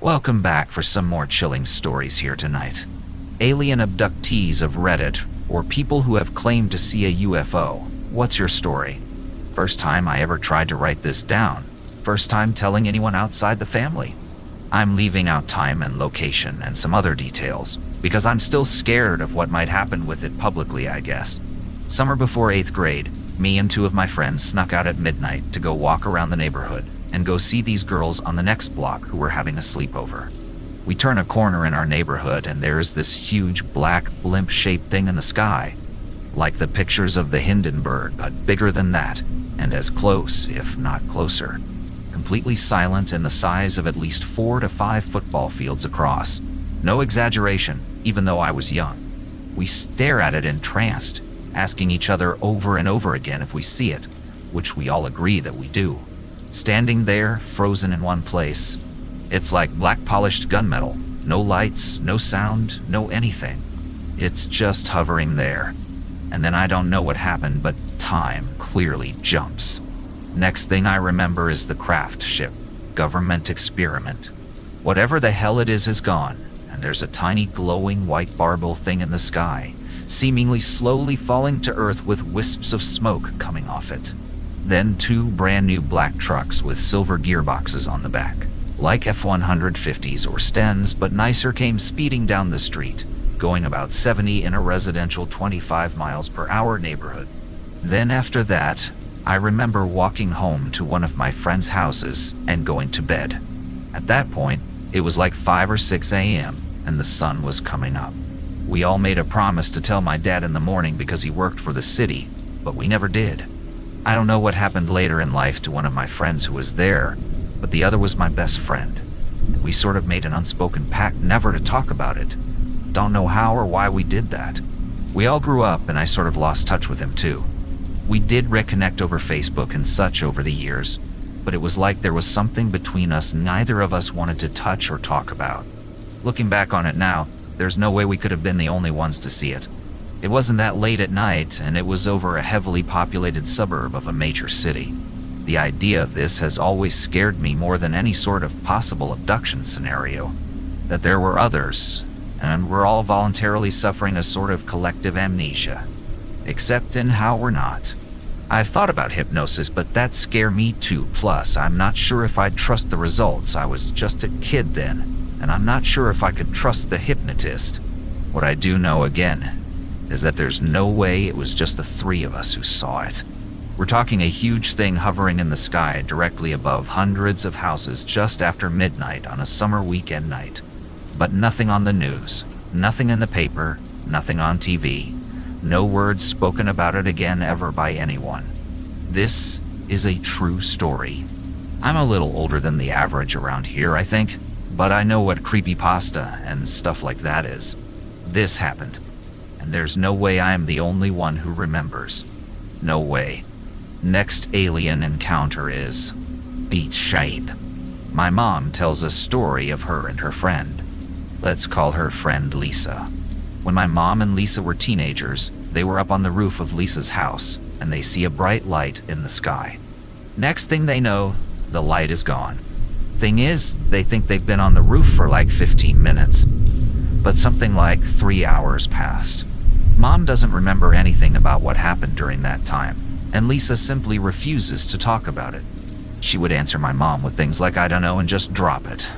Welcome back for some more chilling stories here tonight. Alien abductees of Reddit, or people who have claimed to see a UFO. What's your story? First time I ever tried to write this down. First time telling anyone outside the family. I'm leaving out time and location and some other details, because I'm still scared of what might happen with it publicly, I guess. Summer before 8th grade, me and two of my friends snuck out at midnight to go walk around the neighborhood and go see these girls on the next block who were having a sleepover. We turn a corner in our neighborhood and there's this huge black blimp-shaped thing in the sky, like the pictures of the Hindenburg, but bigger than that, and as close, if not closer. Completely silent and the size of at least 4 to 5 football fields across. No exaggeration, even though I was young. We stare at it entranced, asking each other over and over again if we see it, which we all agree that we do. Standing there, frozen in one place. It's like black polished gunmetal. No lights, no sound, no anything. It's just hovering there. And then I don't know what happened, but time clearly jumps. Next thing I remember is the craft ship, government experiment. Whatever the hell it is gone, and there's a tiny glowing white barbel thing in the sky, seemingly slowly falling to Earth with wisps of smoke coming off it. Then 2 brand new black trucks with silver gearboxes on the back, like F-150s or Stens, but nicer, came speeding down the street, going about 70 in a residential 25 miles per hour neighborhood. Then after that, I remember walking home to one of my friend's houses and going to bed. At that point, it was like 5 or 6 a.m. and the sun was coming up. We all made a promise to tell my dad in the morning because he worked for the city, but we never did. I don't know what happened later in life to one of my friends who was there, but the other was my best friend. And we sort of made an unspoken pact never to talk about it. Don't know how or why we did that. We all grew up and I sort of lost touch with him too. We did reconnect over Facebook and such over the years, but it was like there was something between us neither of us wanted to touch or talk about. Looking back on it now, there's no way we could have been the only ones to see it. It wasn't that late at night, and it was over a heavily populated suburb of a major city. The idea of this has always scared me more than any sort of possible abduction scenario. That there were others, and we're all voluntarily suffering a sort of collective amnesia. Except in how we're not. I've thought about hypnosis, but that scared me too. Plus, I'm not sure if I'd trust the results. I was just a kid then, and I'm not sure if I could trust the hypnotist. What I do know, again, is that there's no way it was just the 3 of us who saw it. We're talking a huge thing hovering in the sky directly above hundreds of houses just after midnight on a summer weekend night. But nothing on the news, nothing in the paper, nothing on TV. No words spoken about it again ever by anyone. This is a true story. I'm a little older than the average around here, I think, but I know what creepypasta and stuff like that is. This happened. And there's no way I am the only one who remembers. No way. Next alien encounter is Beat Shape. My mom tells a story of her and her friend. Let's call her friend Lisa. When my mom and Lisa were teenagers, they were up on the roof of Lisa's house, and they see a bright light in the sky. Next thing they know, the light is gone. Thing is, they think they've been on the roof for like 15 minutes. But something like 3 hours passed. Mom doesn't remember anything about what happened during that time, and Lisa simply refuses to talk about it. She would answer my mom with things like, I don't know, and just drop it,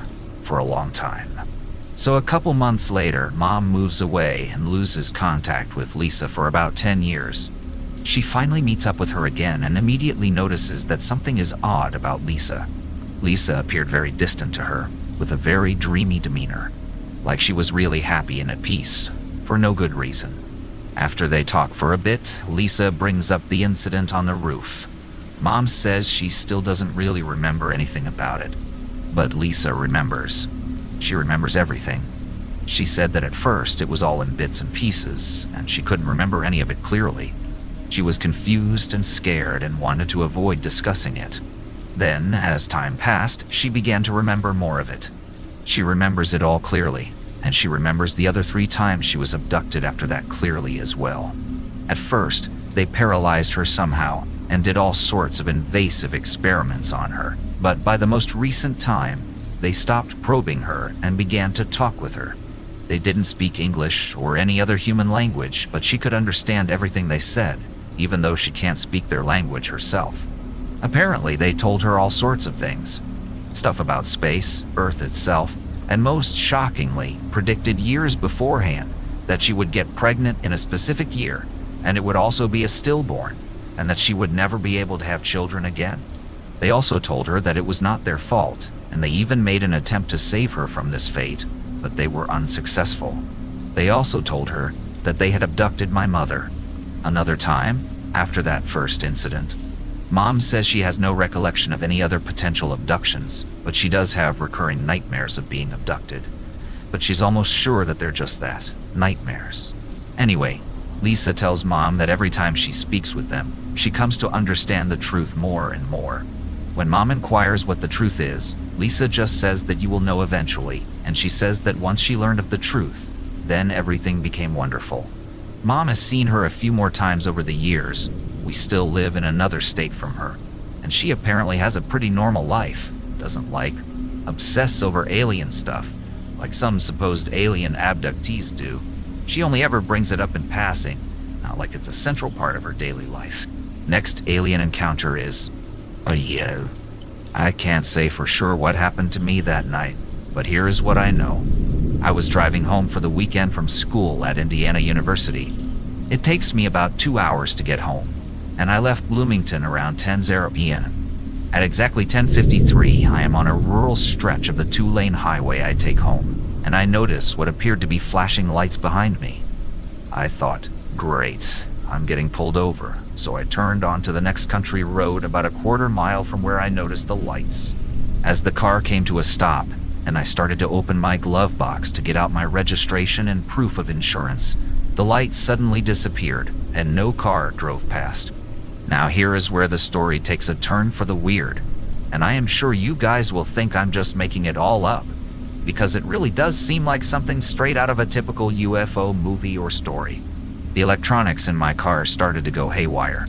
for a long time. So a couple months later, Mom moves away and loses contact with Lisa for about 10 years. She finally meets up with her again and immediately notices that something is odd about Lisa. Lisa appeared very distant to her, with a very dreamy demeanor, like she was really happy and at peace, for no good reason. After they talk for a bit, Lisa brings up the incident on the roof. Mom says she still doesn't really remember anything about it, but Lisa remembers. She remembers everything. She said that at first it was all in bits and pieces, and she couldn't remember any of it clearly. She was confused and scared and wanted to avoid discussing it. Then, as time passed, she began to remember more of it. She remembers it all clearly, and she remembers the other 3 times she was abducted after that clearly as well. At first, they paralyzed her somehow and did all sorts of invasive experiments on her, but by the most recent time, They stopped probing her and began to talk with her. They didn't speak English or any other human language, but she could understand everything they said, even though she can't speak their language herself. Apparently, they told her all sorts of things. Stuff about space, Earth itself, and most shockingly, predicted years beforehand that she would get pregnant in a specific year, and it would also be a stillborn, and that she would never be able to have children again. They also told her that it was not their fault, and they even made an attempt to save her from this fate, but they were unsuccessful. They also told her that they had abducted my mother. Another time, after that first incident, Mom says she has no recollection of any other potential abductions, but she does have recurring nightmares of being abducted. But she's almost sure that they're just that, nightmares. Anyway, Lisa tells Mom that every time she speaks with them, she comes to understand the truth more and more. When Mom inquires what the truth is, Lisa just says that you will know eventually, and she says that once she learned of the truth, then everything became wonderful. Mom has seen her a few more times over the years. We still live in another state from her, and she apparently has a pretty normal life. Doesn't obsess over alien stuff, like some supposed alien abductees do. She only ever brings it up in passing, not like it's a central part of her daily life. Next alien encounter is I can't say for sure what happened to me that night, but here is what I know. I was driving home for the weekend from school at Indiana University. It takes me about 2 hours to get home, and I left Bloomington around 10:00 p.m. At exactly 10:53, I am on a rural stretch of the 2-lane highway I take home, and I notice what appeared to be flashing lights behind me. I thought, great, I'm getting pulled over, so I turned onto the next country road about a quarter mile from where I noticed the lights. As the car came to a stop, and I started to open my glove box to get out my registration and proof of insurance, the lights suddenly disappeared, and no car drove past. Now here is where the story takes a turn for the weird, and I am sure you guys will think I'm just making it all up, because it really does seem like something straight out of a typical UFO movie or story. The electronics in my car started to go haywire.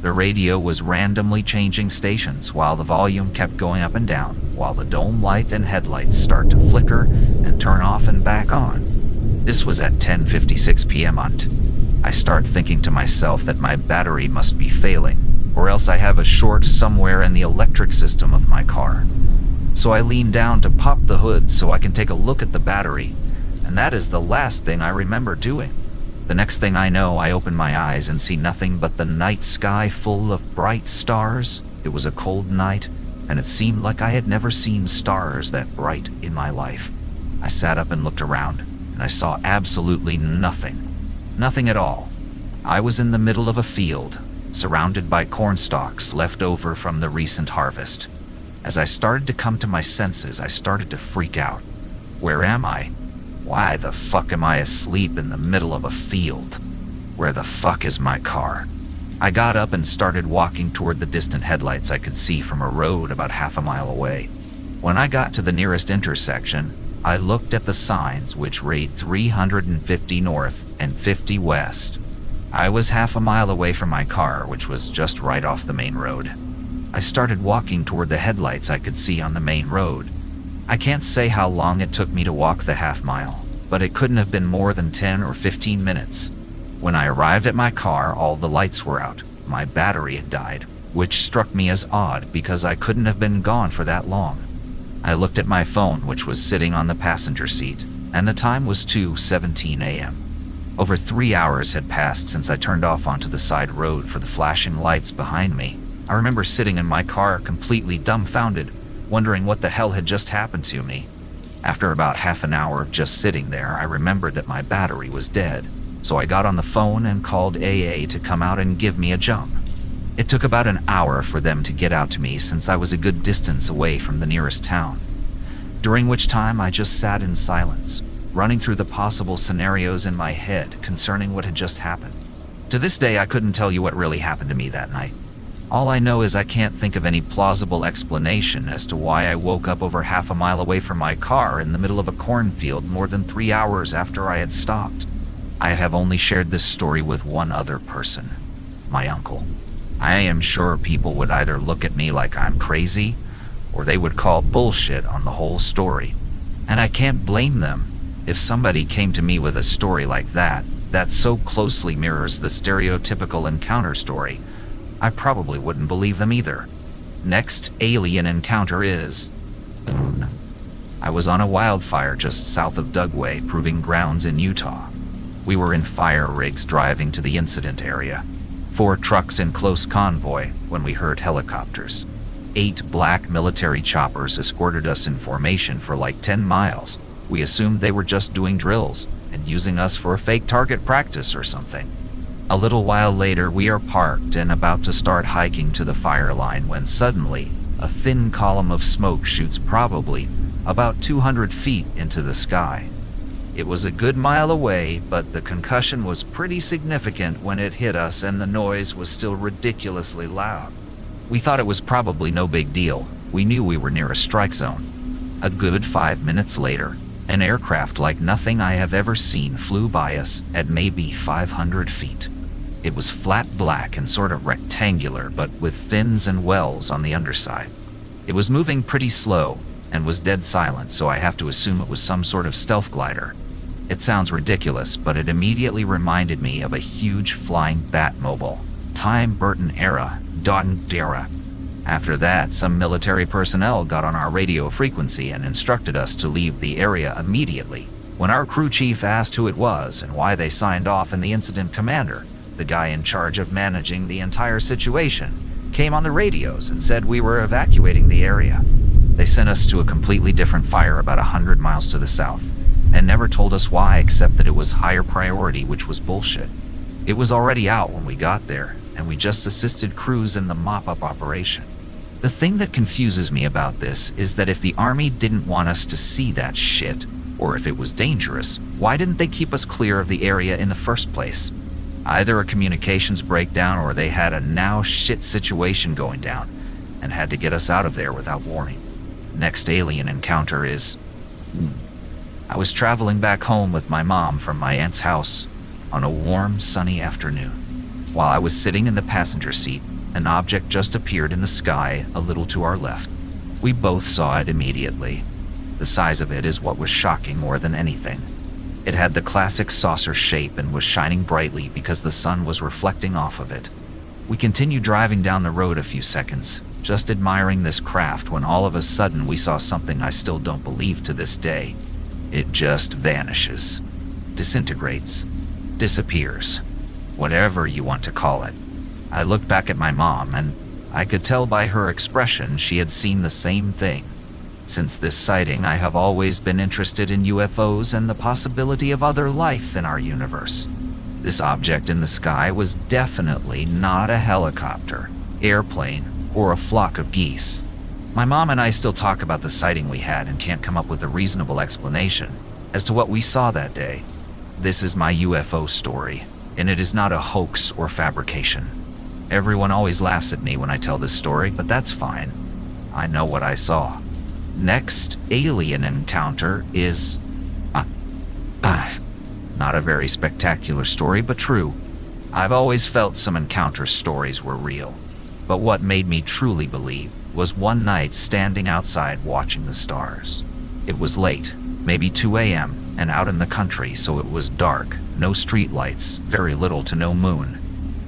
The radio was randomly changing stations while the volume kept going up and down, while the dome light and headlights start to flicker and turn off and back on. This was at 10:56 p.m. I start thinking to myself that my battery must be failing, or else I have a short somewhere in the electric system of my car. So I lean down to pop the hood so I can take a look at the battery, and that is the last thing I remember doing. The next thing I know, I open my eyes and see nothing but the night sky full of bright stars. It was a cold night, and it seemed like I had never seen stars that bright in my life. I sat up and looked around, and I saw absolutely nothing. Nothing at all. I was in the middle of a field, surrounded by corn stalks left over from the recent harvest. As I started to come to my senses, I started to freak out. Where am I? Why the fuck am I asleep in the middle of a field? Where the fuck is my car? I got up and started walking toward the distant headlights I could see from a road about half a mile away. When I got to the nearest intersection, I looked at the signs which read 350 north and 50 west. I was half a mile away from my car, which was just right off the main road. I started walking toward the headlights I could see on the main road. I can't say how long it took me to walk the half mile, but it couldn't have been more than 10 or 15 minutes. When I arrived at my car, all the lights were out. My battery had died, which struck me as odd because I couldn't have been gone for that long. I looked at my phone, which was sitting on the passenger seat, and the time was 2:17 a.m. Over 3 hours had passed since I turned off onto the side road for the flashing lights behind me. I remember sitting in my car completely dumbfounded, wondering what the hell had just happened to me. After about half an hour of just sitting there, I remembered that my battery was dead, so I got on the phone and called AA to come out and give me a jump. It took about an hour for them to get out to me since I was a good distance away from the nearest town, during which time I just sat in silence, running through the possible scenarios in my head concerning what had just happened. To this day, I couldn't tell you what really happened to me that night. All I know is I can't think of any plausible explanation as to why I woke up over half a mile away from my car in the middle of a cornfield more than 3 hours after I had stopped. I have only shared this story with one other person, my uncle. I am sure people would either look at me like I'm crazy, or they would call bullshit on the whole story. And I can't blame them. If somebody came to me with a story like that so closely mirrors the stereotypical encounter story, I probably wouldn't believe them either. Next alien encounter is... I was on a Wildfire just south of Dugway, proving grounds in Utah. We were in fire rigs driving to the incident area. 4 trucks in close convoy when we heard helicopters. 8 black military choppers escorted us in formation for like 10 miles. We assumed they were just doing drills and using us for fake target practice or something. A little while later, we are parked and about to start hiking to the fire line when suddenly, a thin column of smoke shoots probably about 200 feet into the sky. It was a good mile away, but the concussion was pretty significant when it hit us and the noise was still ridiculously loud. We thought it was probably no big deal. We knew we were near a strike zone. A good 5 minutes later, an aircraft like nothing I have ever seen flew by us at maybe 500 feet. It was flat black and sort of rectangular, but with fins and wells on the underside. It was moving pretty slow and was dead silent, so I have to assume it was some sort of stealth glider. It sounds ridiculous, but it immediately reminded me of a huge flying Batmobile. Tim Burton era, Dera. After that, some military personnel got on our radio frequency and instructed us to leave the area immediately. When our crew chief asked who it was and why they signed off, and the incident commander, the guy in charge of managing the entire situation, came on the radios and said we were evacuating the area. They sent us to a completely different fire about 100 miles to the south, and never told us why except that it was higher priority, which was bullshit. It was already out when we got there, and we just assisted crews in the mop-up operation. The thing that confuses me about this is that if the Army didn't want us to see that shit, or if it was dangerous, why didn't they keep us clear of the area in the first place? Either a communications breakdown or they had a now shit situation going down and had to get us out of there without warning. Next alien encounter is... I was traveling back home with my mom from my aunt's house on a warm, sunny afternoon. While I was sitting in the passenger seat, an object just appeared in the sky a little to our left. We both saw it immediately. The size of it is what was shocking more than anything. It had the classic saucer shape and was shining brightly because the sun was reflecting off of it. We continued driving down the road a few seconds, just admiring this craft, when all of a sudden we saw something I still don't believe to this day. It just vanishes, disintegrates, disappears, whatever you want to call it. I looked back at my mom, and I could tell by her expression she had seen the same thing. Since this sighting, I have always been interested in UFOs and the possibility of other life in our universe. This object in the sky was definitely not a helicopter, airplane, or a flock of geese. My mom and I still talk about the sighting we had and can't come up with a reasonable explanation as to what we saw that day. This is my UFO story, and it is not a hoax or fabrication. Everyone always laughs at me when I tell this story, but that's fine. I know what I saw. Next alien encounter is... not a very spectacular story, but true. I've always felt some encounter stories were real, but what made me truly believe was one night standing outside watching the stars. It was late, maybe 2 a.m., and out in the country, so it was dark, no street lights, very little to no moon.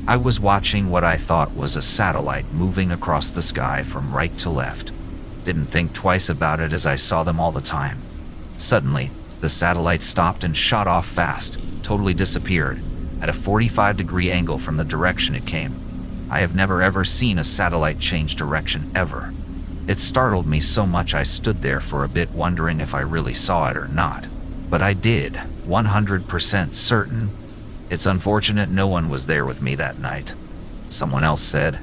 I was watching what I thought was a satellite moving across the sky from right to left. Didn't think twice about it as I saw them all the time. Suddenly, the satellite stopped and shot off fast, totally disappeared, at a 45-degree angle from the direction it came. I have never ever seen a satellite change direction ever. It startled me so much I stood there for a bit wondering if I really saw it or not. But I did, 100% certain. It's unfortunate no one was there with me that night. Someone else said,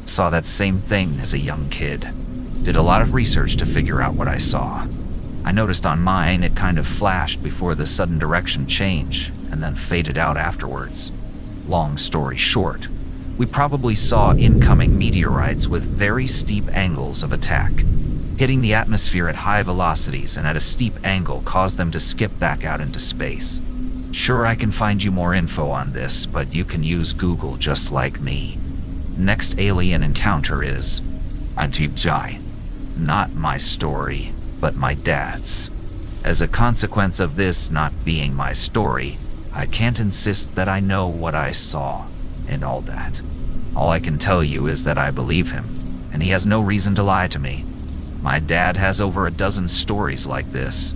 saw that same thing as a young kid. Did a lot of research to figure out what I saw. I noticed on mine it kind of flashed before the sudden direction change and then faded out afterwards. Long story short, we probably saw incoming meteorites with very steep angles of attack. Hitting the atmosphere at high velocities and at a steep angle caused them to skip back out into space. Sure, I can find you more info on this, but you can use Google just like me. Next alien encounter is Abductees. Not my story, but my dad's. As a consequence of this not being my story, I can't insist that I know what I saw and all that. All I can tell you is that I believe him, and he has no reason to lie to me. My dad has over a dozen stories like this.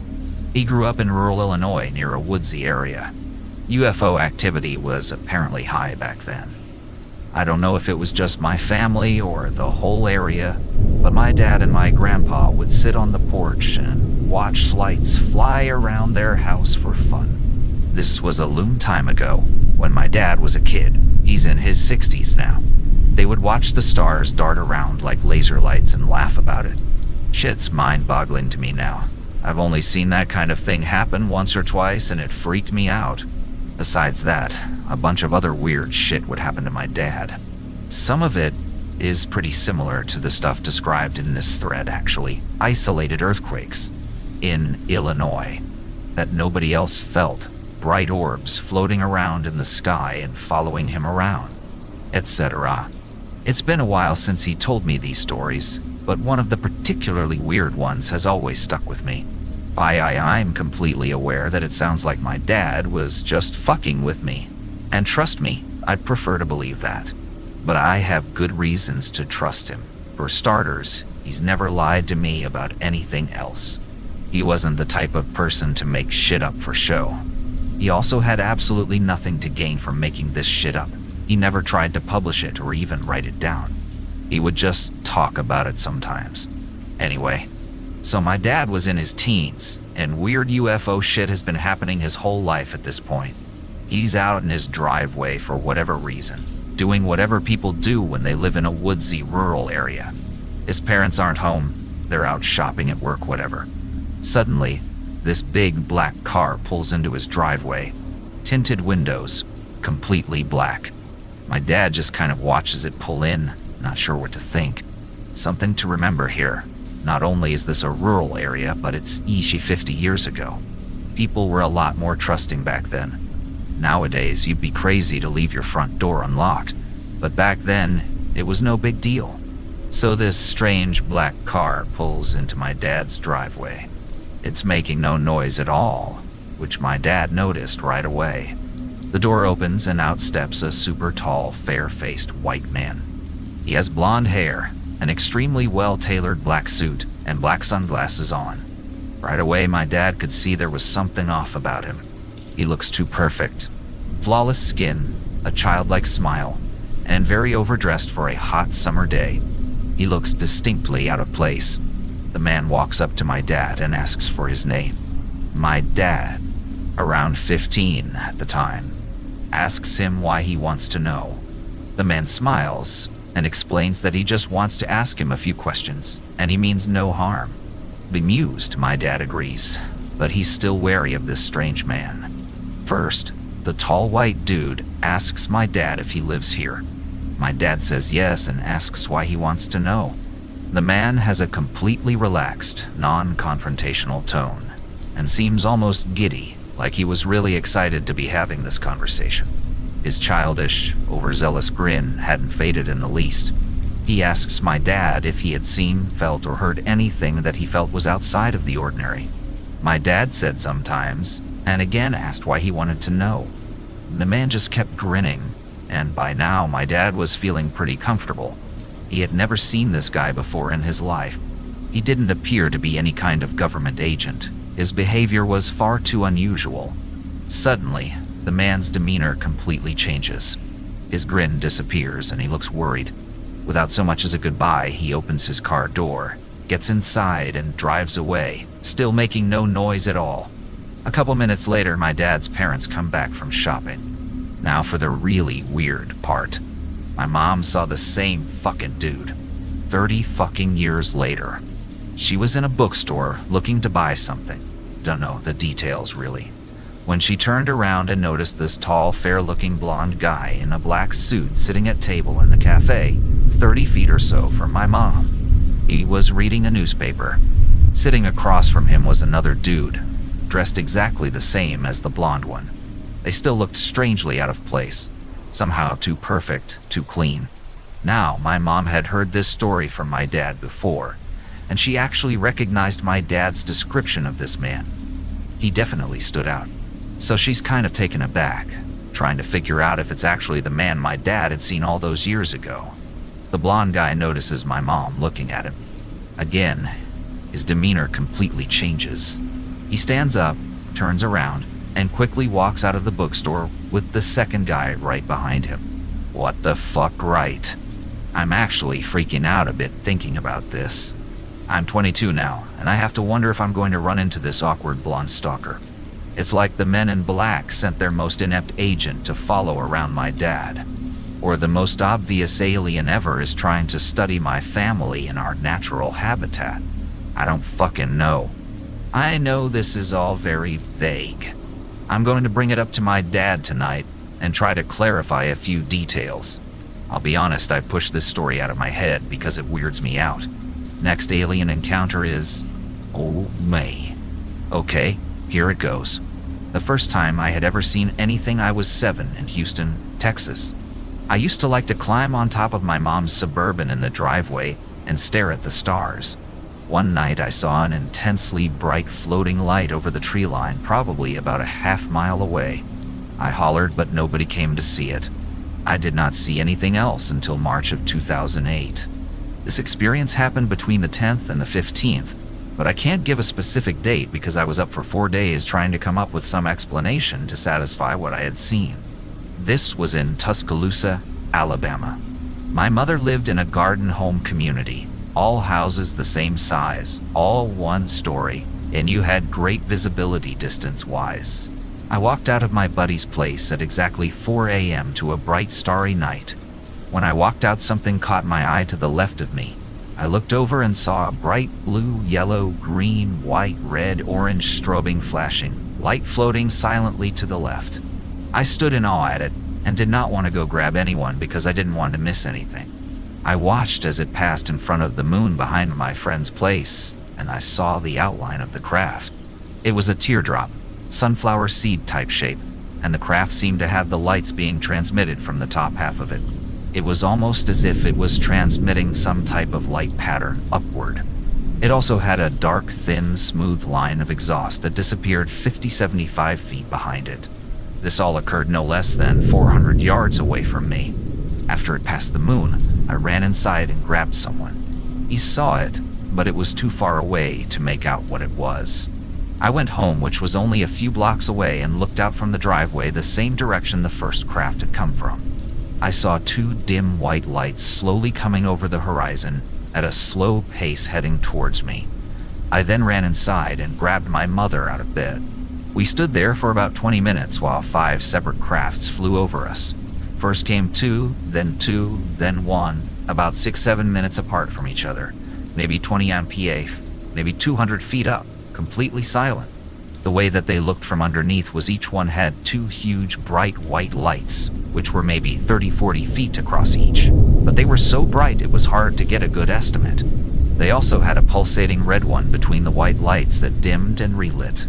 He grew up in rural Illinois near a woodsy area. UFO activity was apparently high back then. I don't know if it was just my family or the whole area, but my dad and my grandpa would sit on the porch and watch lights fly around their house for fun. This was a long time ago, when my dad was a kid. He's in his 60s now. They would watch the stars dart around like laser lights and laugh about it. Shit's mind-boggling to me now. I've only seen that kind of thing happen once or twice, and it freaked me out. Besides that, a bunch of other weird shit would happen to my dad. Some of it is pretty similar to the stuff described in this thread, actually. Isolated earthquakes in Illinois that nobody else felt. Bright orbs floating around in the sky and following him around, etc. It's been a while since he told me these stories, but one of the particularly weird ones has always stuck with me. I'm completely aware that it sounds like my dad was just fucking with me. And trust me, I'd prefer to believe that. But I have good reasons to trust him. For starters, he's never lied to me about anything else. He wasn't the type of person to make shit up for show. He also had absolutely nothing to gain from making this shit up. He never tried to publish it or even write it down. He would just talk about it sometimes. Anyway, so my dad was in his teens, and weird UFO shit has been happening his whole life at this point. He's out in his driveway for whatever reason, doing whatever people do when they live in a woodsy rural area. His parents aren't home, they're out shopping at work, whatever. Suddenly, this big black car pulls into his driveway. Tinted windows, completely black. My dad just kind of watches it pull in, not sure what to think. Something to remember here. Not only is this a rural area, but it's 50 years ago. People were a lot more trusting back then. Nowadays, you'd be crazy to leave your front door unlocked, but back then, it was no big deal. So this strange black car pulls into my dad's driveway. It's making no noise at all, which my dad noticed right away. The door opens and out steps a super tall, fair-faced white man. He has blonde hair, an extremely well-tailored black suit, and black sunglasses on. Right away, my dad could see there was something off about him. He looks too perfect. Flawless skin, a childlike smile, and very overdressed for a hot summer day. He looks distinctly out of place. The man walks up to my dad and asks for his name. My dad, around 15 at the time, asks him why he wants to know. The man smiles and explains that he just wants to ask him a few questions, and he means no harm. Bemused, my dad agrees, but he's still wary of this strange man. First, the tall white dude asks my dad if he lives here. My dad says yes and asks why he wants to know. The man has a completely relaxed, non-confrontational tone, and seems almost giddy, like he was really excited to be having this conversation. His childish, overzealous grin hadn't faded in the least. He asks my dad if he had seen, felt, or heard anything that he felt was outside of the ordinary. My dad said sometimes, and again asked why he wanted to know. The man just kept grinning, and by now my dad was feeling pretty comfortable. He had never seen this guy before in his life. He didn't appear to be any kind of government agent. His behavior was far too unusual. Suddenly, the man's demeanor completely changes. His grin disappears and he looks worried. Without so much as a goodbye, he opens his car door, gets inside, and drives away, still making no noise at all. A couple minutes later, my dad's parents come back from shopping. Now for the really weird part. My mom saw the same fucking dude, 30 fucking years later. She was in a bookstore looking to buy something. Don't know the details really. When she turned around and noticed this tall, fair-looking blonde guy in a black suit sitting at table in the cafe, 30 feet or so from my mom. He was reading a newspaper. Sitting across from him was another dude, dressed exactly the same as the blonde one. They still looked strangely out of place, somehow too perfect, too clean. Now, my mom had heard this story from my dad before, and she actually recognized my dad's description of this man. He definitely stood out. So she's kind of taken aback, trying to figure out if it's actually the man my dad had seen all those years ago. The blonde guy notices my mom looking at him. Again, his demeanor completely changes. He stands up, turns around, and quickly walks out of the bookstore with the second guy right behind him. What the fuck, right? I'm actually freaking out a bit thinking about this. I'm 22 now, and I have to wonder if I'm going to run into this awkward blonde stalker. It's like the men in black sent their most inept agent to follow around my dad. Or the most obvious alien ever is trying to study my family in our natural habitat. I don't fucking know. I know this is all very vague. I'm going to bring it up to my dad tonight and try to clarify a few details. I'll be honest, I pushed this story out of my head because it weirds me out. Next alien encounter is... oh, May. Okay, here it goes. The first time I had ever seen anything, I was 7 in Houston, Texas. I used to like to climb on top of my mom's Suburban in the driveway and stare at the stars. One night I saw an intensely bright floating light over the tree line, probably about a half-mile away. I hollered, but nobody came to see it. I did not see anything else until March of 2008. This experience happened between the 10th and the 15th, but I can't give a specific date because I was up for 4 days trying to come up with some explanation to satisfy what I had seen. This was in Tuscaloosa, Alabama. My mother lived in a garden home community, all houses the same size, all one story, and you had great visibility distance-wise. I walked out of my buddy's place at exactly 4 a.m. to a bright starry night. When I walked out, something caught my eye to the left of me. I looked over and saw a bright blue, yellow, green, white, red, orange strobing flashing, light floating silently to the left. I stood in awe at it and did not want to go grab anyone because I didn't want to miss anything. I watched as it passed in front of the moon behind my friend's place, and I saw the outline of the craft. It was a teardrop, sunflower seed type shape, and the craft seemed to have the lights being transmitted from the top half of it. It was almost as if it was transmitting some type of light pattern upward. It also had a dark, thin, smooth line of exhaust that disappeared 50-75 feet behind it. This all occurred no less than 400 yards away from me. After it passed the moon, I ran inside and grabbed someone. He saw it, but it was too far away to make out what it was. I went home, which was only a few blocks away, and looked out from the driveway the same direction the first craft had come from. I saw 2 dim white lights slowly coming over the horizon at a slow pace heading towards me. I then ran inside and grabbed my mother out of bed. We stood there for about 20 minutes while 5 separate crafts flew over us. First came 2, then 1, about 6-7 minutes apart from each other, maybe 20 mph, maybe 200 feet up, completely silent. The way that they looked from underneath was each one had 2 huge bright white lights, which were maybe 30-40 feet across each, but they were so bright it was hard to get a good estimate. They also had a pulsating red one between the white lights that dimmed and relit.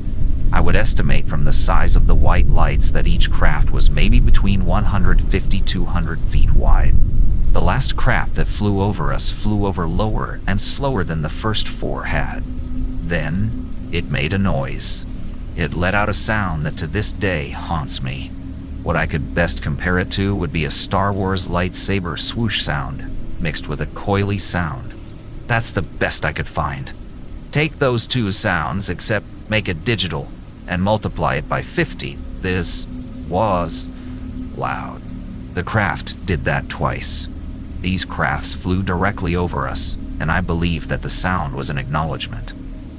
I would estimate from the size of the white lights that each craft was maybe between 150-200 feet wide. The last craft that flew over us flew over lower and slower than the first 4 had. Then, it made a noise. It let out a sound that to this day haunts me. What I could best compare it to would be a Star Wars lightsaber swoosh sound, mixed with a coily sound. That's the best I could find. Take those 2 sounds, except make it digital, and multiply it by 50. This was loud. The craft did that twice. These crafts flew directly over us, and I believe that the sound was an acknowledgement.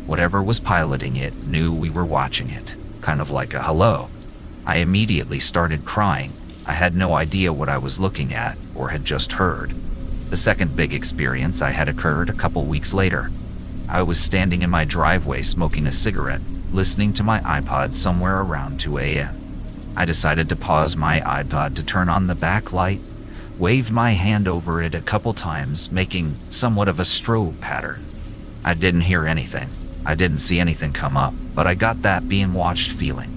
Whatever was piloting it knew we were watching it, kind of like a hello. I immediately started crying. I had no idea what I was looking at or had just heard. The second big experience I had occurred a couple weeks later. I was standing in my driveway smoking a cigarette, listening to my iPod somewhere around 2 a.m. I decided to pause my iPod to turn on the backlight, waved my hand over it a couple times, making somewhat of a strobe pattern. I didn't hear anything. I didn't see anything come up, but I got that being watched feeling.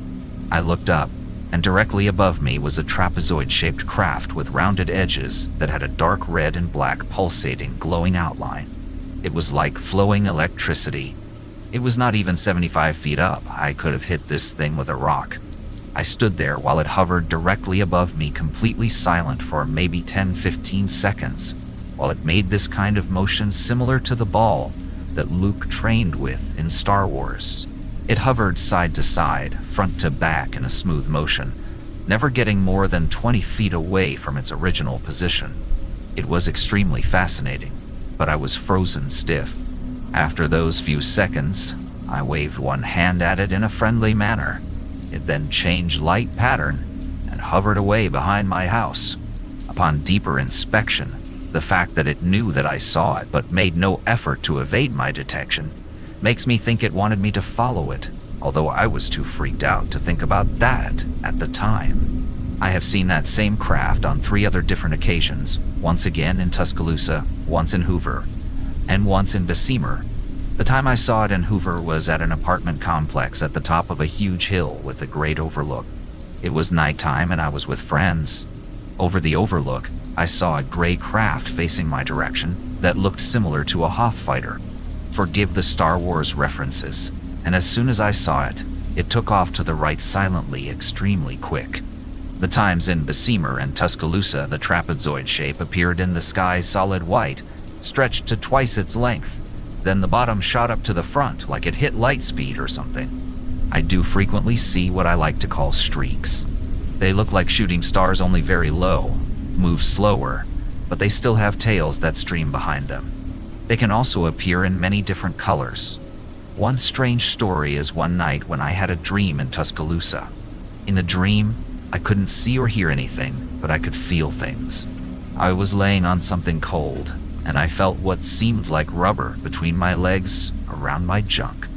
I looked up, and directly above me was a trapezoid-shaped craft with rounded edges that had a dark red and black pulsating, glowing outline. It was like flowing electricity. It was not even 75 feet up. I could have hit this thing with a rock. I stood there while it hovered directly above me, completely silent for maybe 10-15 seconds, while it made this kind of motion similar to the ball that Luke trained with in Star Wars. It hovered side to side, front to back in a smooth motion, never getting more than 20 feet away from its original position. It was extremely fascinating, but I was frozen stiff. After those few seconds, I waved one hand at it in a friendly manner. It then changed light pattern and hovered away behind my house. Upon deeper inspection, the fact that it knew that I saw it but made no effort to evade my detection makes me think it wanted me to follow it, although I was too freaked out to think about that at the time. I have seen that same craft on 3 other different occasions, once again in Tuscaloosa, once in Hoover, and once in Bessemer. The time I saw it in Hoover was at an apartment complex at the top of a huge hill with a great overlook. It was nighttime and I was with friends. Over the overlook, I saw a gray craft facing my direction that looked similar to a Hoth fighter. Forgive the Star Wars references. And as soon as I saw it, it took off to the right silently, extremely quick. The times in Bessemer and Tuscaloosa, the trapezoid shape appeared in the sky solid white, stretched to twice its length. Then the bottom shot up to the front like it hit light speed or something. I do frequently see what I like to call streaks. They look like shooting stars, only very low, move slower, but they still have tails that stream behind them. They can also appear in many different colors. One strange story is one night when I had a dream in Tuscaloosa. In the dream, I couldn't see or hear anything, but I could feel things. I was laying on something cold, and I felt what seemed like rubber between my legs, around my junk.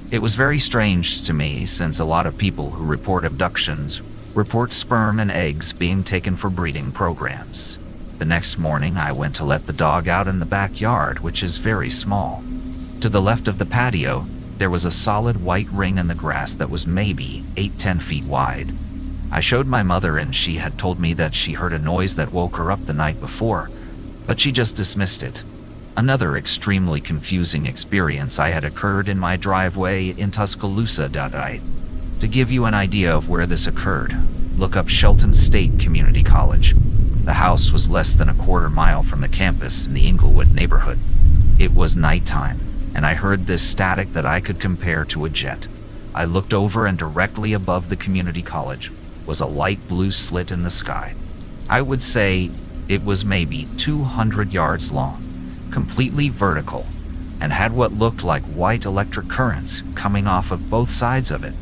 It was very strange to me, since a lot of people who report abductions report sperm and eggs being taken for breeding programs. The next morning, I went to let the dog out in the backyard, which is very small. To the left of the patio, there was a solid white ring in the grass that was maybe 8-10 feet wide. I showed my mother, and she had told me that she heard a noise that woke her up the night before, but she just dismissed it. Another extremely confusing experience I had occurred in my driveway in Tuscaloosa. To give you an idea of where this occurred, look up Shelton State Community College. The house was less than a quarter mile from the campus in the Inglewood neighborhood. It was nighttime, and I heard this static that I could compare to a jet. I looked over, and directly above the community college was a light blue slit in the sky. I would say it was maybe 200 yards long, completely vertical, and had what looked like white electric currents coming off of both sides of it.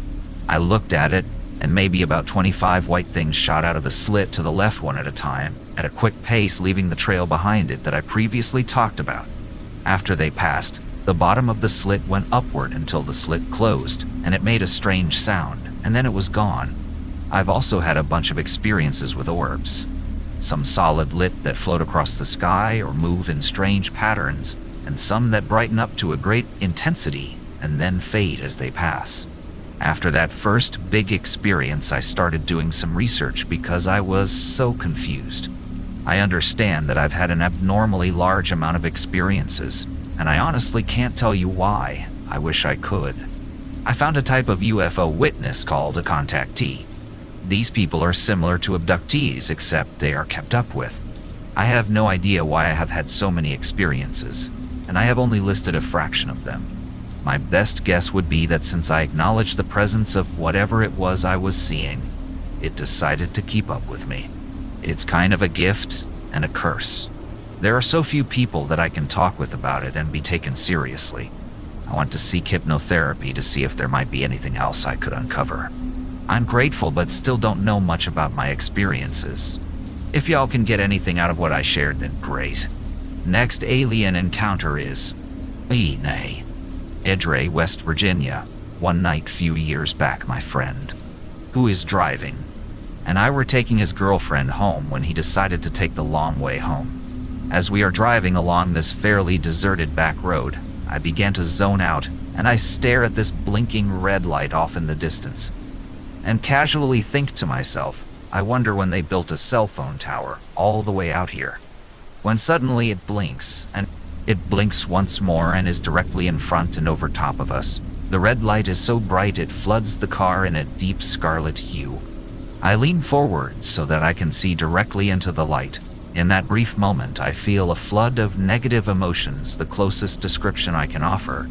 I looked at it, and maybe about 25 white things shot out of the slit to the left one at a time, at a quick pace, leaving the trail behind it that I previously talked about. After they passed, the bottom of the slit went upward until the slit closed, and it made a strange sound, and then it was gone. I've also had a bunch of experiences with orbs. Some solid lit that float across the sky or move in strange patterns, and some that brighten up to a great intensity and then fade as they pass. After that first big experience, I started doing some research because I was so confused. I understand that I've had an abnormally large amount of experiences, and I honestly can't tell you why. I wish I could. I found a type of UFO witness called a contactee. These people are similar to abductees, except they are kept up with. I have no idea why I have had so many experiences, and I have only listed a fraction of them. My best guess would be that since I acknowledged the presence of whatever it was I was seeing, it decided to keep up with me. It's kind of a gift and a curse. There are so few people that I can talk with about it and be taken seriously. I want to seek hypnotherapy to see if there might be anything else I could uncover. I'm grateful, but still don't know much about my experiences. If y'all can get anything out of what I shared, then great. Next alien encounter is Edre, West Virginia. One night few years back, my friend, who is driving, and I were taking his girlfriend home when he decided to take the long way home. As we are driving along this fairly deserted back road, I began to zone out, and I stare at this blinking red light off in the distance, and casually think to myself, I wonder when they built a cell phone tower all the way out here. When suddenly it blinks, and It blinks once more and is directly in front and over top of us. The red light is so bright it floods the car in a deep scarlet hue. I lean forward so that I can see directly into the light. In that brief moment, I feel a flood of negative emotions. The closest description I can offer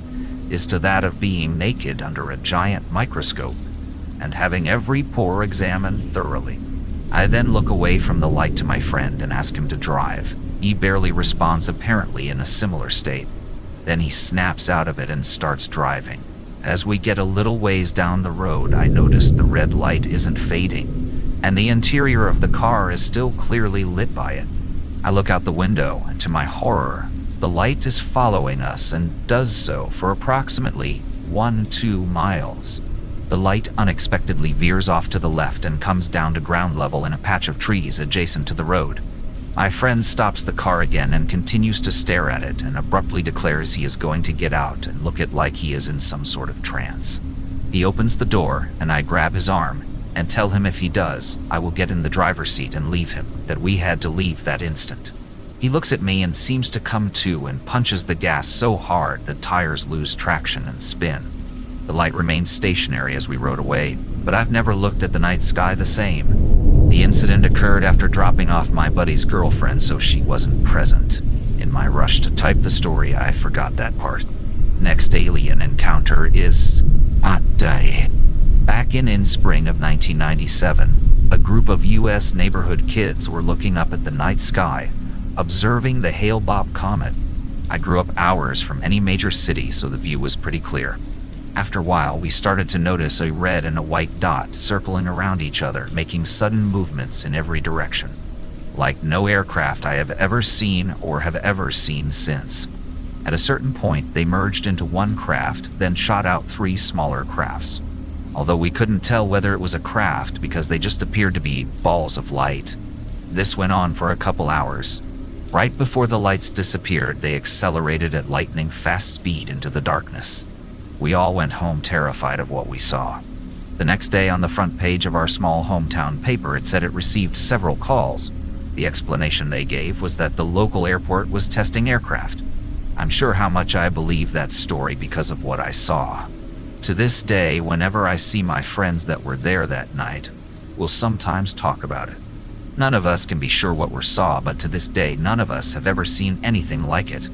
is to that of being naked under a giant microscope and having every pore examined thoroughly. I then look away from the light to my friend and ask him to drive. He barely responds, apparently in a similar state. Then he snaps out of it and starts driving. As we get a little ways down the road, I notice the red light isn't fading, and the interior of the car is still clearly lit by it. I look out the window, and to my horror, the light is following us and does so for approximately 1-2 miles. The light unexpectedly veers off to the left and comes down to ground level in a patch of trees adjacent to the road. My friend stops the car again and continues to stare at it and abruptly declares he is going to get out and look it like he is in some sort of trance. He opens the door and I grab his arm and tell him if he does, I will get in the driver's seat and leave him, that we had to leave that instant. He looks at me and seems to come to and punches the gas so hard that tires lose traction and spin. The light remained stationary as we rode away, but I've never looked at the night sky the same. The incident occurred after dropping off my buddy's girlfriend, so she wasn't present. In my rush to type the story, I forgot that part. Next alien encounter is Hot Day. Back in spring of 1997, a group of U.S. neighborhood kids were looking up at the night sky, observing the Hale-Bopp comet. I grew up hours from any major city, so the view was pretty clear. After a while, we started to notice a red and a white dot circling around each other, making sudden movements in every direction. Like no aircraft I have ever seen or have ever seen since. At a certain point, they merged into one craft, then shot out 3 smaller crafts. Although we couldn't tell whether it was a craft because they just appeared to be balls of light. This went on for a couple hours. Right before the lights disappeared, they accelerated at lightning-fast speed into the darkness. We all went home terrified of what we saw. The next day, on the front page of our small hometown paper, it said it received several calls. The explanation they gave was that the local airport was testing aircraft. I'm sure how much I believe that story because of what I saw. To this day, whenever I see my friends that were there that night, we'll sometimes talk about it. None of us can be sure what we saw, but to this day, none of us have ever seen anything like it.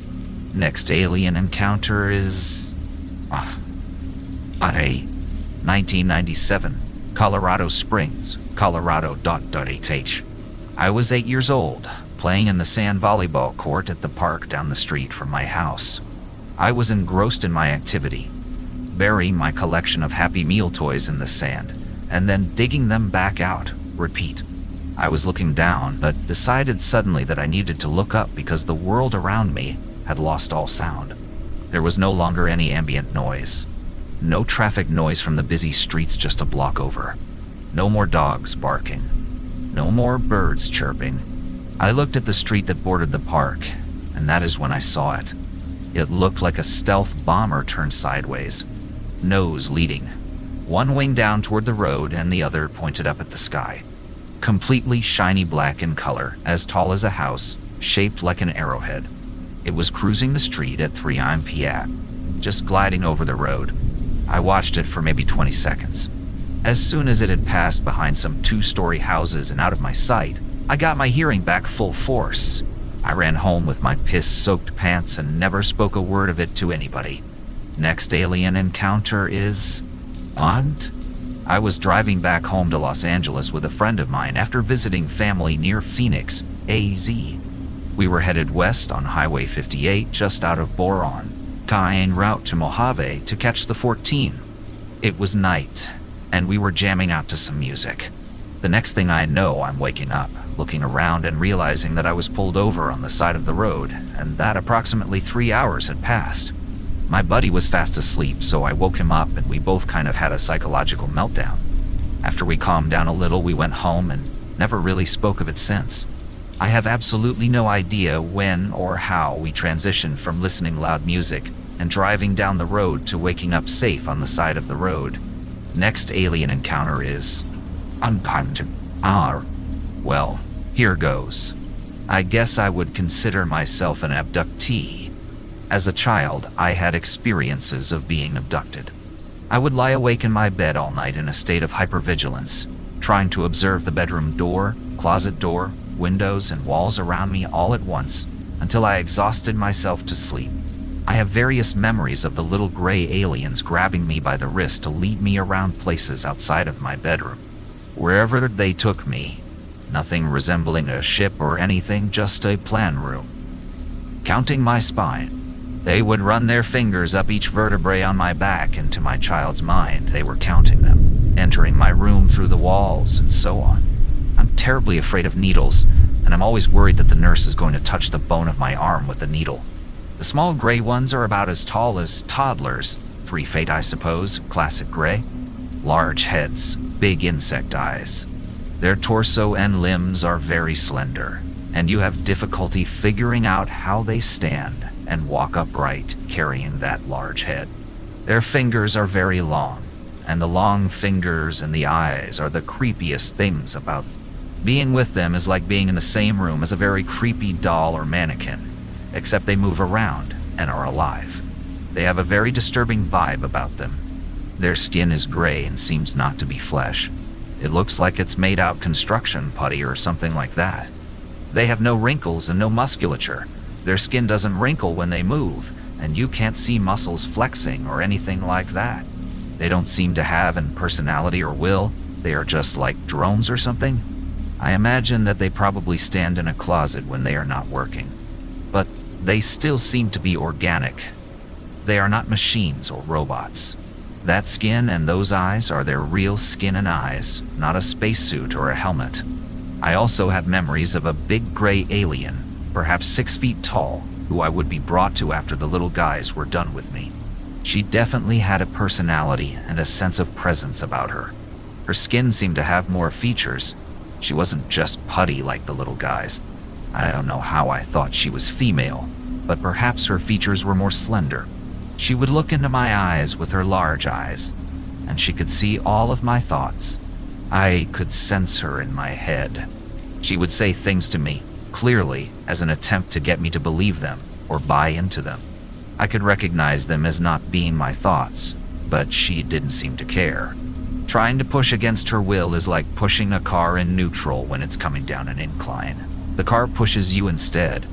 Next alien encounter is... 1997, Colorado Springs, Colorado.h. I was 8 years old, playing in the sand volleyball court at the park down the street from my house. I was engrossed in my activity, burying my collection of Happy Meal toys in the sand, and then digging them back out. Repeat. I was looking down, but decided suddenly that I needed to look up because the world around me had lost all sound. There was no longer any ambient noise. No traffic noise from the busy streets just a block over. No more dogs barking. No more birds chirping. I looked at the street that bordered the park, and that is when I saw it. It looked like a stealth bomber turned sideways, nose leading, one wing down toward the road and the other pointed up at the sky. Completely shiny black in color, as tall as a house, shaped like an arrowhead. It was cruising the street at 3 p.m., just gliding over the road. I watched it for maybe 20 seconds. As soon as it had passed behind some 2-story houses and out of my sight, I got my hearing back full force. I ran home with my piss-soaked pants and never spoke a word of it to anybody. Next alien encounter is... Odd? I was driving back home to Los Angeles with a friend of mine after visiting family near Phoenix, AZ. We were headed west on Highway 58 just out of Boron, en route to Mojave to catch the 14. It was night, and we were jamming out to some music. The next thing I know, I'm waking up, looking around and realizing that I was pulled over on the side of the road, and that approximately 3 hours had passed. My buddy was fast asleep, so I woke him up and we both kind of had a psychological meltdown. After we calmed down a little, we went home and never really spoke of it since. I have absolutely no idea when or how we transitioned from listening loud music and driving down the road to waking up safe on the side of the road. Next alien encounter is... Well, here goes. I guess I would consider myself an abductee. As a child, I had experiences of being abducted. I would lie awake in my bed all night in a state of hypervigilance, trying to observe the bedroom door, closet door, windows, and walls around me all at once, until I exhausted myself to sleep. I have various memories of the little gray aliens grabbing me by the wrist to lead me around places outside of my bedroom. Wherever they took me, nothing resembling a ship or anything, just a plan room. Counting my spine, they would run their fingers up each vertebrae on my back, and to my child's mind, they were counting them, entering my room through the walls, and so on. I'm terribly afraid of needles, and I'm always worried that the nurse is going to touch the bone of my arm with the needle. The small gray ones are about as tall as toddlers, 3 feet I suppose, classic gray. Large heads, big insect eyes. Their torso and limbs are very slender, and you have difficulty figuring out how they stand and walk upright carrying that large head. Their fingers are very long, and the long fingers and the eyes are the creepiest things about them. Being with them is like being in the same room as a very creepy doll or mannequin, except they move around and are alive. They have a very disturbing vibe about them. Their skin is gray and seems not to be flesh. It looks like it's made out construction putty or something like that. They have no wrinkles and no musculature. Their skin doesn't wrinkle when they move, and you can't see muscles flexing or anything like that. They don't seem to have any personality or will. They are just like drones or something. I imagine that they probably stand in a closet when they are not working. But they still seem to be organic. They are not machines or robots. That skin and those eyes are their real skin and eyes, not a spacesuit or a helmet. I also have memories of a big gray alien, perhaps 6 feet tall, who I would be brought to after the little guys were done with me. She definitely had a personality and a sense of presence about her. Her skin seemed to have more features. She wasn't just putty like the little guys. I don't know how I thought she was female, but perhaps her features were more slender. She would look into my eyes with her large eyes, and she could see all of my thoughts. I could sense her in my head. She would say things to me, clearly as an attempt to get me to believe them or buy into them. I could recognize them as not being my thoughts, but she didn't seem to care. Trying to push against her will is like pushing a car in neutral when it's coming down an incline. The car pushes you instead.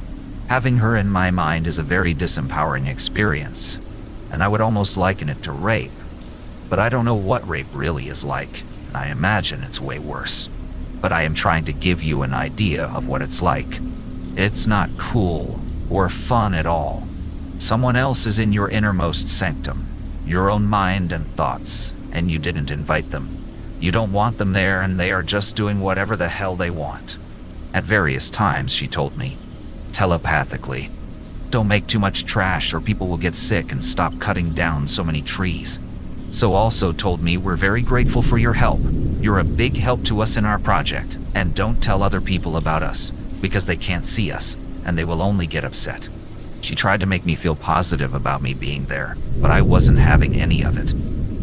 Having her in my mind is a very disempowering experience, and I would almost liken it to rape. But I don't know what rape really is like, and I imagine it's way worse. But I am trying to give you an idea of what it's like. It's not cool or fun at all. Someone else is in your innermost sanctum, your own mind and thoughts, and you didn't invite them. You don't want them there, and they are just doing whatever the hell they want. At various times, she told me, telepathically, don't make too much trash or people will get sick, and stop cutting down so many trees. So also told me, we're very grateful for your help. You're a big help to us in our project, and don't tell other people about us, because they can't see us, and they will only get upset. She tried to make me feel positive about me being there, but I wasn't having any of it.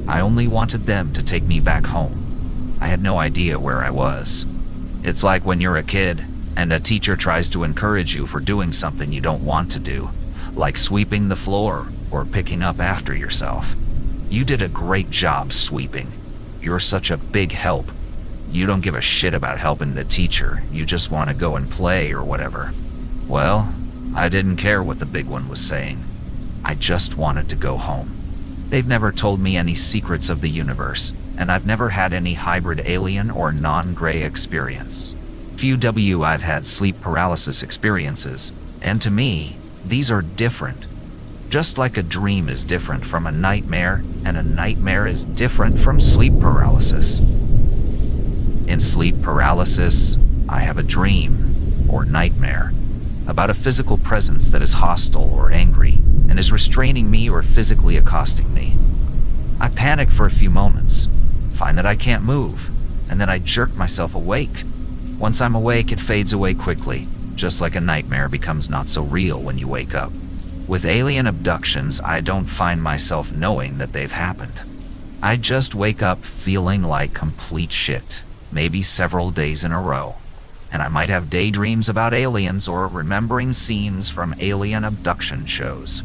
I only wanted them to take me back home. I had no idea where I was. It's like when you're a kid, and a teacher tries to encourage you for doing something you don't want to do, like sweeping the floor or picking up after yourself. You did a great job sweeping. You're such a big help. You don't give a shit about helping the teacher. You just want to go and play or whatever. Well, I didn't care what the big one was saying. I just wanted to go home. They've never told me any secrets of the universe, and I've never had any hybrid alien or non-gray experience. I've had sleep paralysis experiences, and to me, these are different. Just like a dream is different from a nightmare, and a nightmare is different from sleep paralysis. In sleep paralysis, I have a dream, or nightmare, about a physical presence that is hostile or angry, and is restraining me or physically accosting me. I panic for a few moments, find that I can't move, and then I jerk myself awake. Once I'm awake, it fades away quickly, just like a nightmare becomes not so real when you wake up. With alien abductions, I don't find myself knowing that they've happened. I just wake up feeling like complete shit, maybe several days in a row. and I might have daydreams about aliens or remembering scenes from alien abduction shows.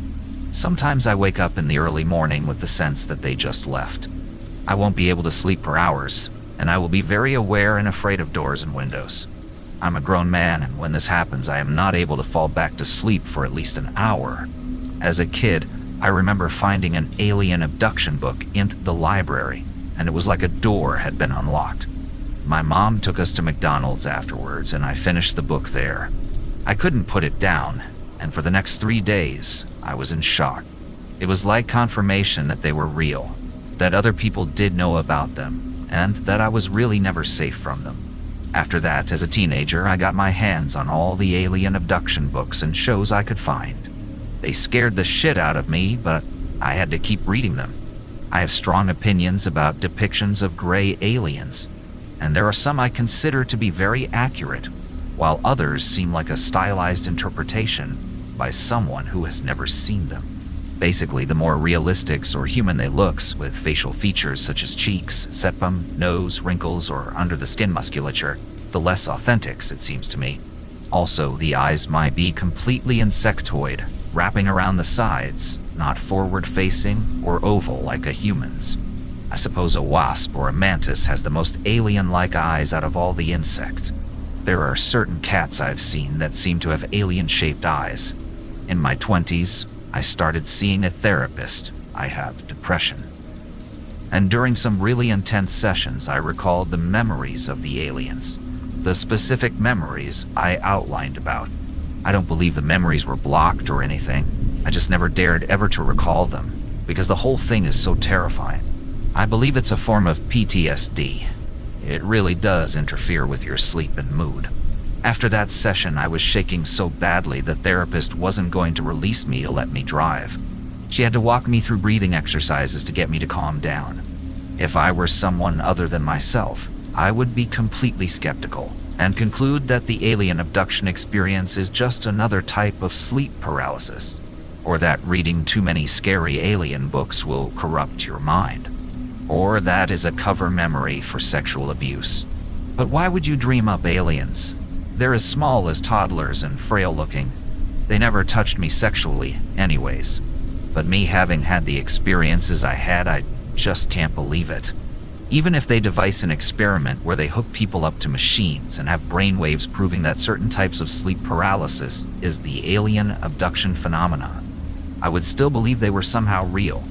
Sometimes I wake up in the early morning with the sense that they just left. I won't be able to sleep for hours, and I will be very aware and afraid of doors and windows. I'm a grown man, and when this happens, I am not able to fall back to sleep for at least an hour. As a kid, I remember finding an alien abduction book in the library, and it was like a door had been unlocked. My mom took us to McDonald's afterwards, and I finished the book there. I couldn't put it down, and for the next 3 days, I was in shock. It was like confirmation that they were real, that other people did know about them, and that I was really never safe from them. After that, as a teenager, I got my hands on all the alien abduction books and shows I could find. They scared the shit out of me, but I had to keep reading them. I have strong opinions about depictions of gray aliens, and there are some I consider to be very accurate, while others seem like a stylized interpretation by someone who has never seen them. Basically, the more realistic or human they look, with facial features such as cheeks, septum, nose, wrinkles, or under-the-skin musculature, the less authentic it seems to me. Also, the eyes might be completely insectoid, wrapping around the sides, not forward-facing or oval like a human's. I suppose a wasp or a mantis has the most alien-like eyes out of all the insect. There are certain cats I've seen that seem to have alien-shaped eyes. In my 20s, I started seeing a therapist. I have depression. And during some really intense sessions, I recalled the memories of the aliens. The specific memories I outlined about. I don't believe the memories were blocked or anything. I just never dared ever to recall them, because the whole thing is so terrifying. I believe it's a form of PTSD. It really does interfere with your sleep and mood. After that session, I was shaking so badly the therapist wasn't going to release me to let me drive. She had to walk me through breathing exercises to get me to calm down. If I were someone other than myself, I would be completely skeptical and conclude that the alien abduction experience is just another type of sleep paralysis, or that reading too many scary alien books will corrupt your mind, or that is a cover memory for sexual abuse. But why would you dream up aliens? They're as small as toddlers and frail-looking. They never touched me sexually, anyways. But me having had the experiences I had, I just can't believe it. Even if they devise an experiment where they hook people up to machines and have brainwaves proving that certain types of sleep paralysis is the alien abduction phenomenon, I would still believe they were somehow real,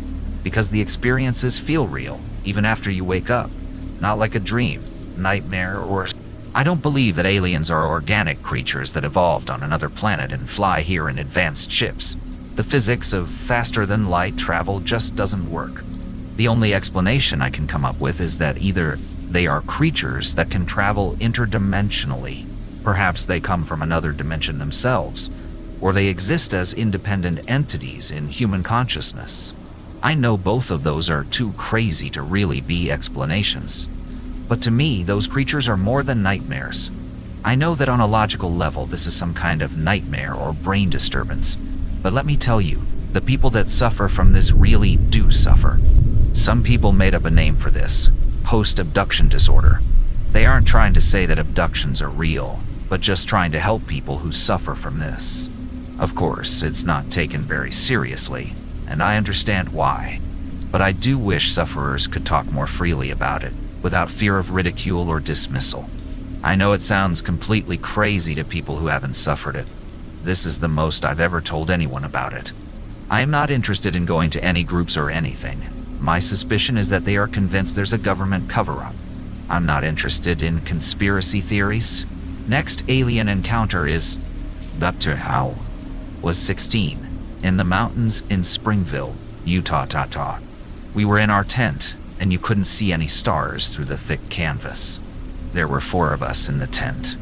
because the experiences feel real, even after you wake up, not like a dream, nightmare, or... I don't believe that aliens are organic creatures that evolved on another planet and fly here in advanced ships. The physics of faster-than-light travel just doesn't work. The only explanation I can come up with is that either they are creatures that can travel interdimensionally, perhaps they come from another dimension themselves, or they exist as independent entities in human consciousness. I know both of those are too crazy to really be explanations. But to me, those creatures are more than nightmares. I know that on a logical level, this is some kind of nightmare or brain disturbance. But let me tell you, the people that suffer from this really do suffer. Some people made up a name for this, post-abduction disorder. They aren't trying to say that abductions are real, but just trying to help people who suffer from this. Of course, it's not taken very seriously, and I understand why. But I do wish sufferers could talk more freely about it, without fear of ridicule or dismissal. I know it sounds completely crazy to people who haven't suffered it. This is the most I've ever told anyone about it. I am not interested in going to any groups or anything. My suspicion is that they are convinced there's a government cover-up. I'm not interested in conspiracy theories. Next alien encounter is Dr. Howe was 16, in the mountains in Springville, Utah. We were in our tent, and you couldn't see any stars through the thick canvas. There were 4 of us in the tent.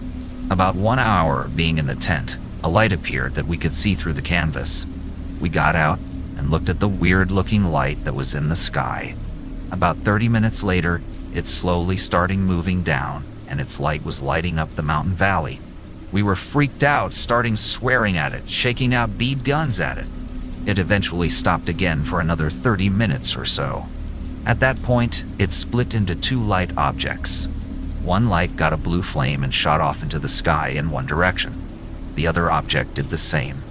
About 1 hour being in the tent, a light appeared that we could see through the canvas. We got out and looked at the weird-looking light that was in the sky. About 30 minutes later, it slowly started moving down, and its light was lighting up the mountain valley. We were freaked out, starting swearing at it, shaking out bead guns at it. It eventually stopped again for another 30 minutes or so. At that point, it split into 2 light objects. One light got a blue flame and shot off into the sky in one direction. The other object did the same.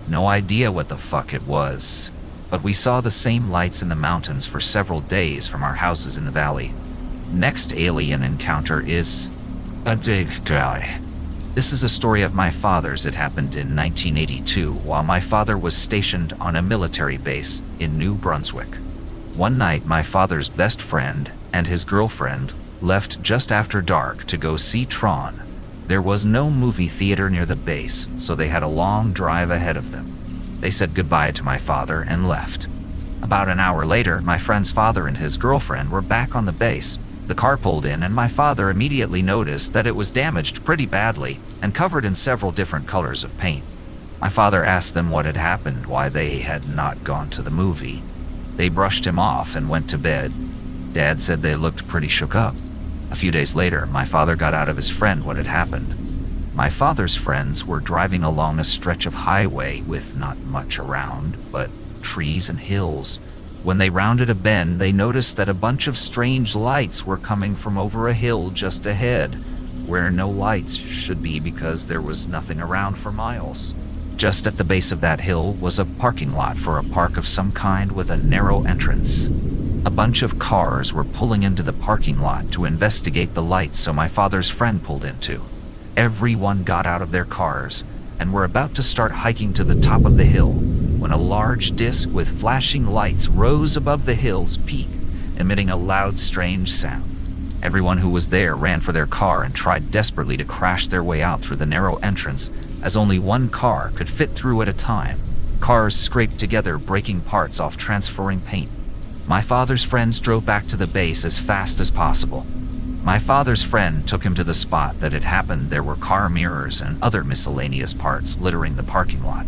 No idea what the fuck it was, but we saw the same lights in the mountains for several days from our houses in the valley. Next alien encounter is Abductees. This is a story of my father's. It happened in 1982 while my father was stationed on a military base in New Brunswick. One night, my father's best friend and his girlfriend left just after dark to go see Tron. There was no movie theater near the base, so they had a long drive ahead of them. They said goodbye to my father and left. About an hour later, my friend's father and his girlfriend were back on the base. The car pulled in, and my father immediately noticed that it was damaged pretty badly and covered in several different colors of paint. My father asked them what had happened, why they had not gone to the movie. They brushed him off and went to bed. Dad said they looked pretty shook up. A few days later, my father got out of his friend what had happened. My father's friends were driving along a stretch of highway with not much around, but trees and hills. When they rounded a bend, they noticed that a bunch of strange lights were coming from over a hill just ahead, where no lights should be because there was nothing around for miles. Just at the base of that hill was a parking lot for a park of some kind with a narrow entrance. A bunch of cars were pulling into the parking lot to investigate the lights, so my father's friend pulled into. Everyone got out of their cars and were about to start hiking to the top of the hill when a large disc with flashing lights rose above the hill's peak, emitting a loud, strange sound. Everyone who was there ran for their car and tried desperately to crash their way out through the narrow entrance, as only one car could fit through at a time. Cars scraped together, breaking parts off transferring paint. My father's friends drove back to the base as fast as possible. My father's friend took him to the spot that had happened. There were car mirrors and other miscellaneous parts littering the parking lot.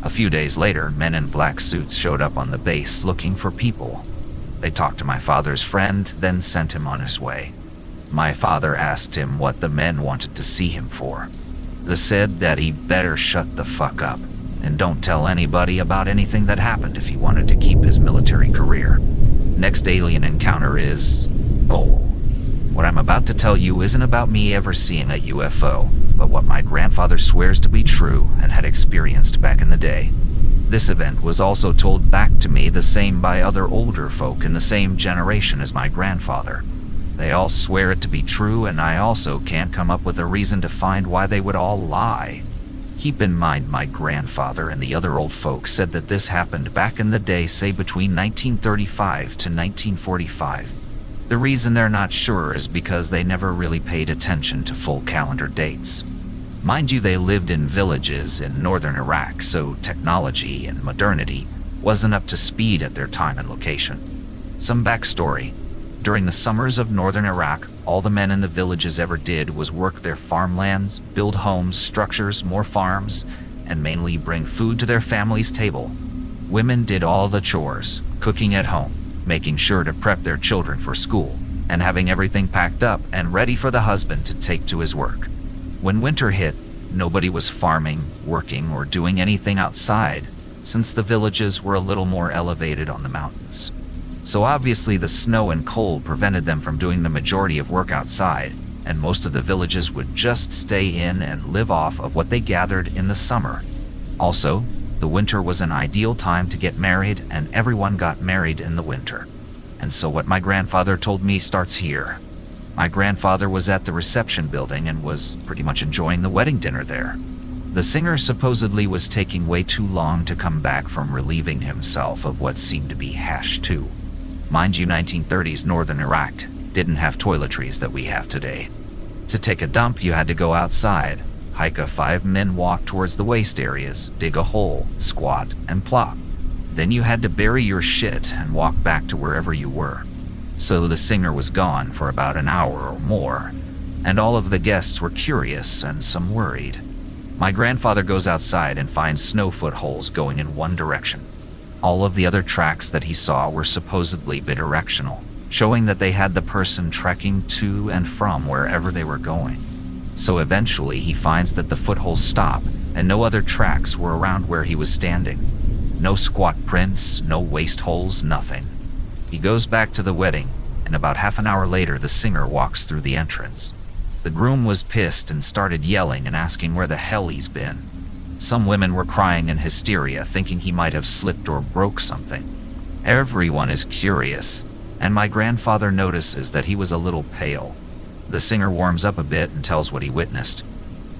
A few days later, men in black suits showed up on the base looking for people. They talked to my father's friend, then sent him on his way. My father asked him what the men wanted to see him for. They said that he better shut the fuck up and don't tell anybody about anything that happened if he wanted to keep his military career. Next alien encounter is... What I'm about to tell you isn't about me ever seeing a UFO, but what my grandfather swears to be true and had experienced back in the day. This event was also told back to me the same by other older folk in the same generation as my grandfather. They all swear it to be true, and I also can't come up with a reason to find why they would all lie. Keep in mind, my grandfather and the other old folks said that this happened back in the day, say between 1935 to 1945. The reason they're not sure is because they never really paid attention to full calendar dates. Mind you, they lived in villages in northern Iraq, so technology and modernity wasn't up to speed at their time and location. Some backstory. During the summers of northern Iraq, all the men in the villages ever did was work their farmlands, build homes, structures, more farms, and mainly bring food to their family's table. Women did all the chores, cooking at home, making sure to prep their children for school, and having everything packed up and ready for the husband to take to his work. When winter hit, nobody was farming, working, or doing anything outside, since the villages were a little more elevated on the mountains. So obviously the snow and cold prevented them from doing the majority of work outside, and most of the villages would just stay in and live off of what they gathered in the summer. Also, the winter was an ideal time to get married, and everyone got married in the winter. And so what my grandfather told me starts here. My grandfather was at the reception building and was pretty much enjoying the wedding dinner there. The singer supposedly was taking way too long to come back from relieving himself of what seemed to be hash too. Mind you, 1930s northern Iraq didn't have toiletries that we have today. To take a dump, you had to go outside, hike a 5-minute walk towards the waste areas, dig a hole, squat, and plop. Then you had to bury your shit and walk back to wherever you were. So the singer was gone for about an hour or more, and all of the guests were curious and some worried. My grandfather goes outside and finds snow footholes going in one direction. All of the other tracks that he saw were supposedly bidirectional, showing that they had the person trekking to and from wherever they were going. So eventually he finds that the footholes stop and no other tracks were around where he was standing. No squat prints, no waste holes, nothing. He goes back to the wedding, and about half an hour later the singer walks through the entrance. The groom was pissed and started yelling and asking where the hell he's been. Some women were crying in hysteria, thinking he might have slipped or broke something. Everyone is curious, and my grandfather notices that he was a little pale. The singer warms up a bit and tells what he witnessed.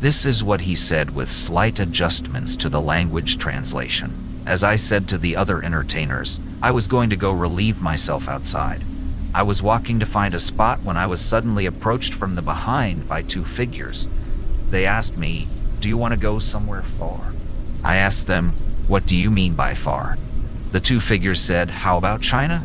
This is what he said with slight adjustments to the language translation. As I said to the other entertainers, I was going to go relieve myself outside. I was walking to find a spot when I was suddenly approached from the behind by two figures. They asked me, "Do you want to go somewhere far?" I asked them, "What do you mean by far?" The two figures said, "How about China?"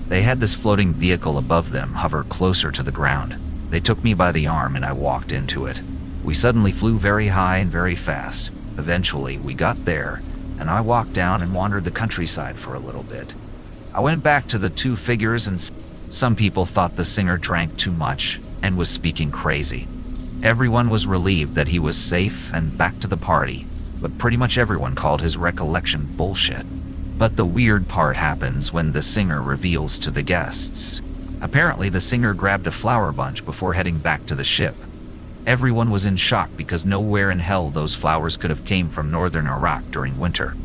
They had this floating vehicle above them hover closer to the ground. They took me by the arm and I walked into it. We suddenly flew very high and very fast. Eventually, we got there, and I walked down and wandered the countryside for a little bit. I went back to the two figures, and some people thought the singer drank too much and was speaking crazy. Everyone was relieved that he was safe and back to the party, but pretty much everyone called his recollection bullshit. But the weird part happens when the singer reveals to the guests. Apparently, the singer grabbed a flower bunch before heading back to the ship. Everyone was in shock because nowhere in hell those flowers could have came from northern Iraq during winter.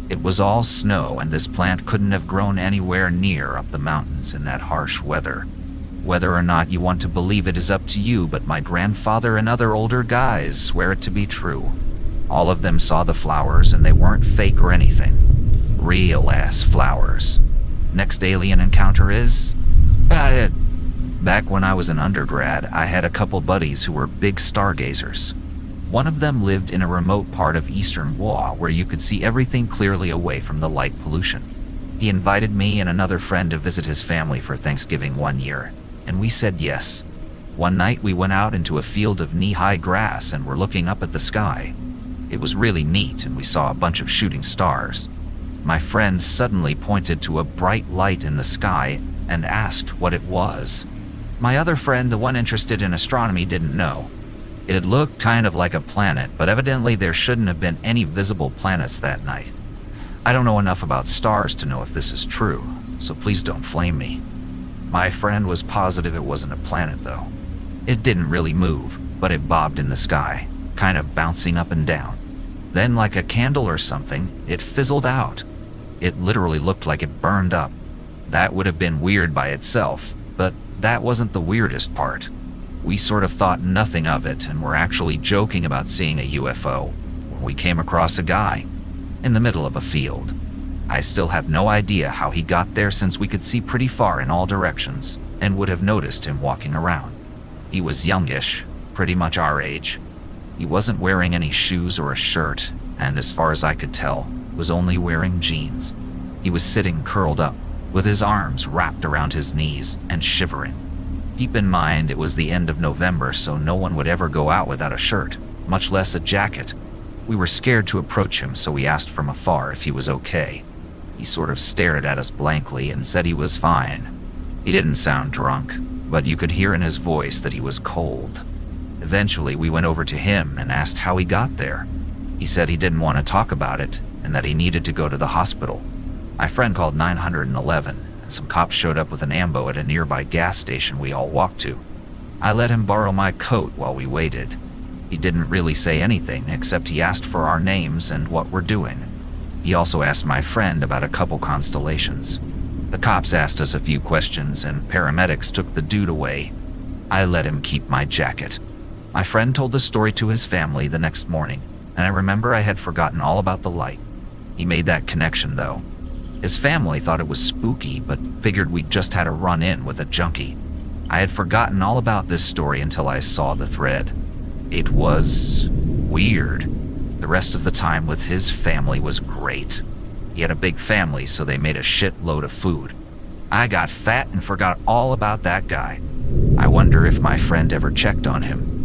It was all snow, and this plant couldn't have grown anywhere near up the mountains in that harsh weather. Whether or not you want to believe it is up to you, but my grandfather and other older guys swear it to be true. All of them saw the flowers, and they weren't fake or anything. Real-ass flowers. Next alien encounter is... Back when I was an undergrad, I had a couple buddies who were big stargazers. One of them lived in a remote part of eastern WA where you could see everything clearly away from the light pollution. He invited me and another friend to visit his family for Thanksgiving one year, and we said yes. One night we went out into a field of knee-high grass and were looking up at the sky. It was really neat, and we saw a bunch of shooting stars. My friend suddenly pointed to a bright light in the sky and asked what it was. My other friend, the one interested in astronomy, didn't know. It looked kind of like a planet, but evidently there shouldn't have been any visible planets that night. I don't know enough about stars to know if this is true, so please don't flame me. My friend was positive it wasn't a planet, though. It didn't really move, but it bobbed in the sky, kind of bouncing up and down. Then, like a candle or something, it fizzled out. It literally looked like it burned up. That would have been weird by itself, but that wasn't the weirdest part. We sort of thought nothing of it and were actually joking about seeing a UFO when we came across a guy in the middle of a field. I still have no idea how he got there since we could see pretty far in all directions and would have noticed him walking around. He was youngish, pretty much our age. He wasn't wearing any shoes or a shirt, and as far as I could tell, was only wearing jeans. He was sitting curled up, with his arms wrapped around his knees and shivering. Keep in mind it was the end of November, so no one would ever go out without a shirt, much less a jacket. We were scared to approach him, so we asked from afar if he was okay. He sort of stared at us blankly and said he was fine. He didn't sound drunk, but you could hear in his voice that he was cold. Eventually, we went over to him and asked how he got there. He said he didn't want to talk about it and that he needed to go to the hospital. My friend called 911, and some cops showed up with an ambo at a nearby gas station we all walked to. I let him borrow my coat while we waited. He didn't really say anything, except he asked for our names and what we're doing. He also asked my friend about a couple constellations. The cops asked us a few questions, and paramedics took the dude away. I let him keep my jacket. My friend told the story to his family the next morning, and I remember I had forgotten all about the light. He made that connection, though. His family thought it was spooky, but figured we'd just had a run-in with a junkie. I had forgotten all about this story until I saw the thread. It was weird. The rest of the time with his family was great. He had a big family, so they made a shitload of food. I got fat and forgot all about that guy. I wonder if my friend ever checked on him.